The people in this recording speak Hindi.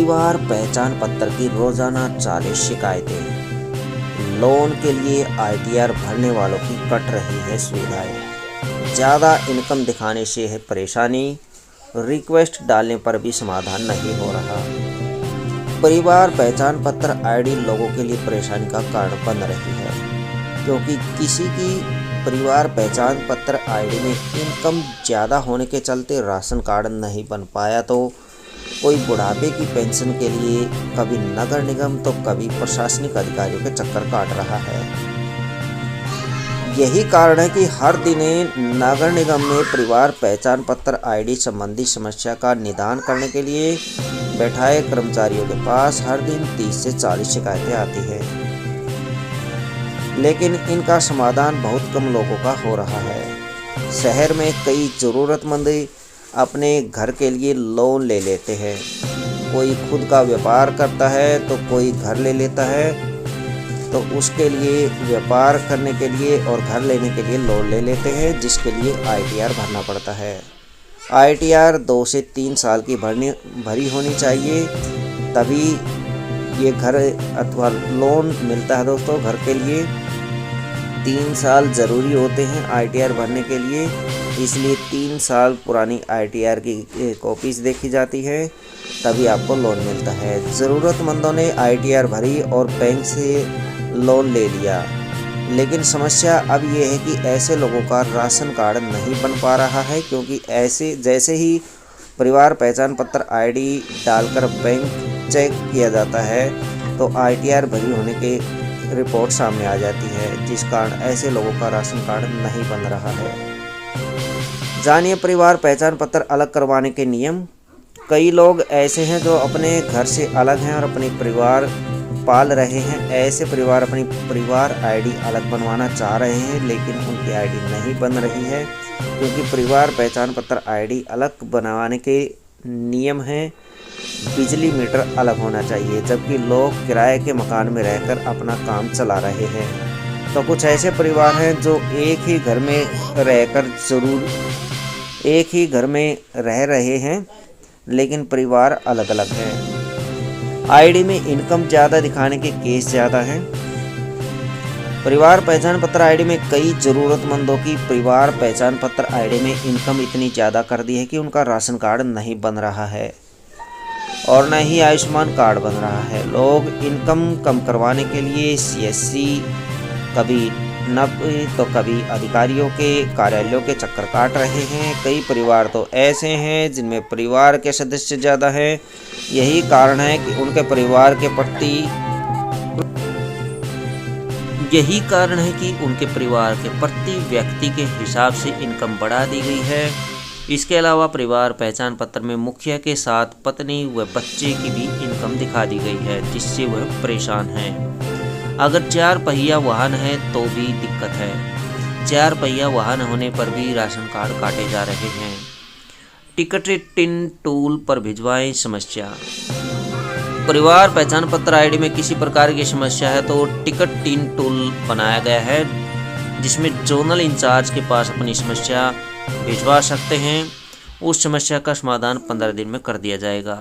परिवार पहचान पत्र की रोजाना 40 शिकायतें। लोन के लिए ITR भरने वालों की कट रही है सुविधाएं। ज़्यादा इनकम दिखाने से है परेशानी, रिक्वेस्ट डालने पर भी समाधान नहीं हो रहा। परिवार पहचान पत्र ID लोगों के लिए परेशानी का कारण बन रही है, क्योंकि किसी की परिवार पहचान पत्र ID में इनकम ज़्यादा होने के चलते राशन कार्ड नहीं बन पाया तो कोई बुढ़ापे की पेंशन के लिए कभी नगर निगम तो कभी प्रशासनिक अधिकारियों के चक्कर काट रहा है। यही कारण है कि हर दिन नगर निगम में परिवार पहचान पत्र ID संबंधी समस्या का निदान करने के लिए बैठाए कर्मचारियों के पास हर दिन 30 से 40 शिकायतें आती हैं, लेकिन इनका समाधान बहुत कम लोगों का हो रहा है। शहर में कई ज़रूरतमंद अपने घर के लिए लोन ले लेते हैं। कोई खुद का व्यापार करता है तो कोई घर ले लेता है, तो उसके लिए व्यापार करने के लिए और घर लेने के लिए लोन ले लेते हैं, जिसके लिए ITR भरना पड़ता है। ITR 2 से 3 साल की भरी होनी चाहिए, तभी ये घर अथवा लोन मिलता है। दोस्तों, घर के लिए 3 साल ज़रूरी होते हैं ITR भरने के लिए, इसलिए 3 साल पुरानी ITR की कॉपीज़ देखी जाती है, तभी आपको लोन मिलता है। ज़रूरतमंदों ने ITR भरी और बैंक से लोन ले लिया, लेकिन समस्या अब ये है कि ऐसे लोगों का राशन कार्ड नहीं बन पा रहा है, क्योंकि जैसे ही परिवार पहचान पत्र ID डालकर बैंक चेक किया जाता है तो ITR भरी होने के रिपोर्ट सामने आ जाती है, जिस कारण ऐसे लोगों का राशन कार्ड नहीं बन रहा है। जानिए परिवार पहचान पत्र अलग करवाने के नियम। कई लोग ऐसे हैं जो अपने घर से अलग हैं और अपने परिवार पाल रहे हैं। ऐसे परिवार अपनी परिवार ID अलग बनवाना चाह रहे हैं, लेकिन उनकी ID नहीं बन रही है, क्योंकि परिवार पहचान पत्र ID अलग बनवाने के नियम हैं। बिजली मीटर अलग होना चाहिए, जबकि लोग किराए के मकान में रहकर अपना काम चला रहे हैं। तो कुछ ऐसे परिवार हैं जो एक ही घर में रह रहे हैं, लेकिन परिवार अलग अलग हैं। ID में इनकम ज़्यादा दिखाने के केस ज़्यादा हैं। परिवार पहचान पत्र ID में कई ज़रूरतमंदों की परिवार पहचान पत्र ID में इनकम इतनी ज़्यादा कर दी है कि उनका राशन कार्ड नहीं बन रहा है और न ही आयुष्मान कार्ड बन रहा है। लोग इनकम कम करवाने के लिए CSC कभी तो कभी अधिकारियों के कार्यालयों के चक्कर काट रहे हैं। कई परिवार तो ऐसे हैं जिनमें परिवार के सदस्य ज़्यादा हैं। यही कारण है कि उनके परिवार के प्रति व्यक्ति के हिसाब से इनकम बढ़ा दी गई है। इसके अलावा परिवार पहचान पत्र में मुखिया के साथ पत्नी व बच्चे की भी इनकम दिखा दी गई है, जिससे वह परेशान हैं। अगर 4 पहिया वाहन है तो भी दिक्कत है। 4 पहिया वाहन होने पर भी राशन कार्ड काटे जा रहे हैं। टिकट टिन टूल पर भिजवाएं समस्या। परिवार पहचान पत्र ID में किसी प्रकार की समस्या है तो टिकट टिन टूल बनाया गया है, जिसमें जोनल इंचार्ज के पास अपनी समस्या भिजवा सकते हैं। उस समस्या का समाधान 15 दिन में कर दिया जाएगा।